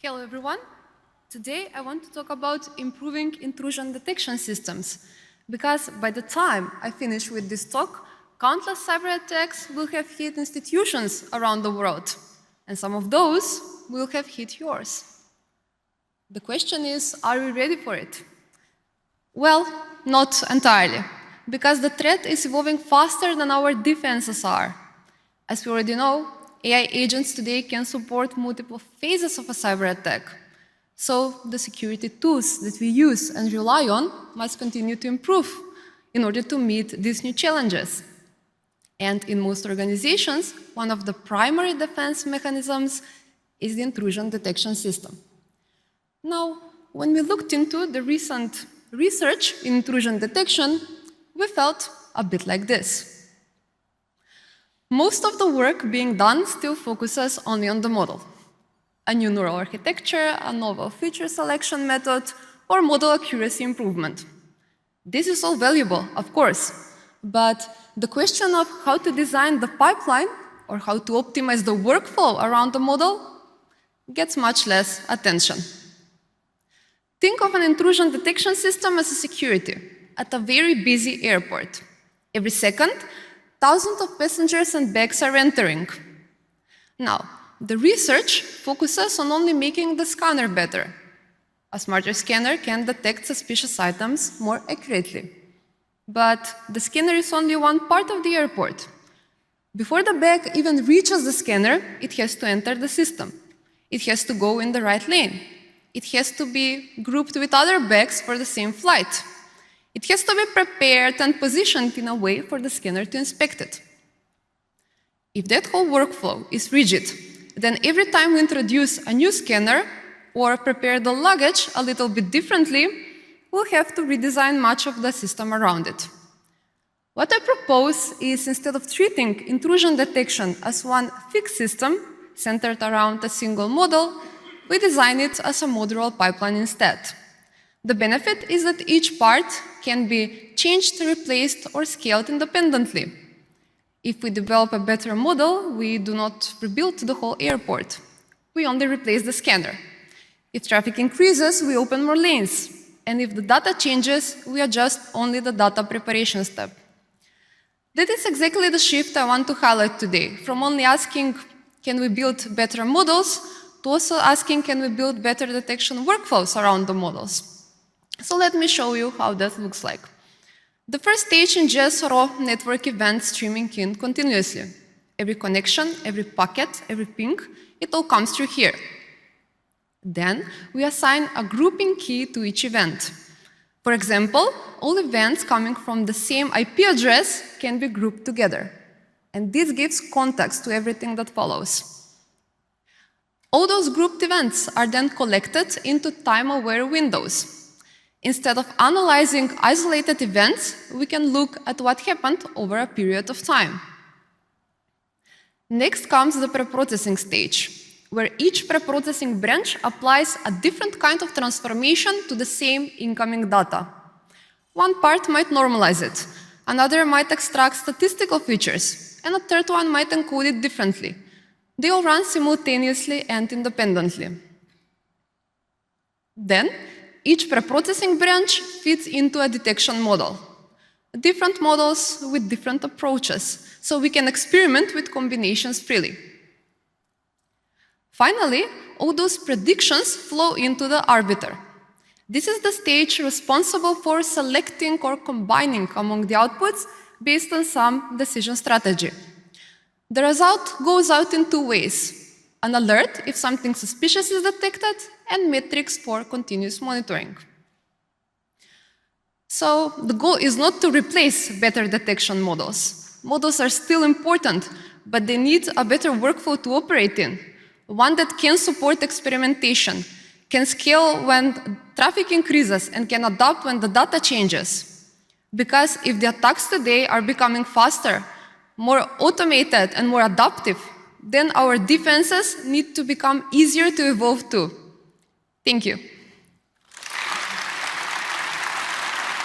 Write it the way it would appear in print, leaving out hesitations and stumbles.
Hello everyone. Today I want to talk about improving intrusion detection systems, because by the time I finish with this talk, countless cyber attacks will have hit institutions around the world, and some of those will have hit yours. The question is, are we ready for it? Well, not entirely, because the threat is evolving faster than our defenses are. As we already know, AI agents today can support multiple phases of a cyber attack. So the security tools that we use and rely on must continue to improve in order to meet these new challenges. And in most organizations, one of the primary defense mechanisms is the intrusion detection system. Now, when we looked into the recent research in intrusion detection, we felt a bit like this. Most of the work being done still focuses only on the model. A new neural architecture, a novel feature selection method, or model accuracy improvement. This is all valuable, of course, but the question of how to design the pipeline or how to optimize the workflow around the model gets much less attention. Think of an intrusion detection system as a security at a very busy airport. Every second, thousands of passengers and bags are entering. Now, the research focuses on only making the scanner better. A smarter scanner can detect suspicious items more accurately. But the scanner is only one part of the airport. Before the bag even reaches the scanner, it has to enter the system. It has to go in the right lane. It has to be grouped with other bags for the same flight. It has to be prepared and positioned in a way for the scanner to inspect it. If that whole workflow is rigid, then every time we introduce a new scanner or prepare the luggage a little bit differently, we'll have to redesign much of the system around it. What I propose is, instead of treating intrusion detection as one fixed system centered around a single model, we design it as a modular pipeline instead. The benefit is that each part can be changed, replaced, or scaled independently. If we develop a better model, we do not rebuild the whole airport. We only replace the scanner. If traffic increases, we open more lanes. And if the data changes, we adjust only the data preparation step. That is exactly the shift I want to highlight today, from only asking, can we build better models, to also asking, can we build better detection workflows around the models? So let me show you how that looks like. The first stage ingests raw network events streaming in continuously. Every connection, every packet, every ping, it all comes through here. Then we assign a grouping key to each event. For example, all events coming from the same IP address can be grouped together. And this gives context to everything that follows. All those grouped events are then collected into time-aware windows. Instead of analyzing isolated events, we can look at what happened over a period of time. Next comes the preprocessing stage, where each preprocessing branch applies a different kind of transformation to the same incoming data. One part might normalize it, another might extract statistical features, and a third one might encode it differently. They all run simultaneously and independently. Then, each preprocessing branch fits into a detection model. Different models with different approaches, so we can experiment with combinations freely. Finally, all those predictions flow into the arbiter. This is the stage responsible for selecting or combining among the outputs based on some decision strategy. The result goes out in two ways: an alert if something suspicious is detected, and metrics for continuous monitoring. So the goal is not to replace better detection models. Models are still important, but they need a better workflow to operate in, one that can support experimentation, can scale when traffic increases, and can adapt when the data changes. Because if the attacks today are becoming faster, more automated, and more adaptive, then our defenses need to become easier to evolve too. Thank you.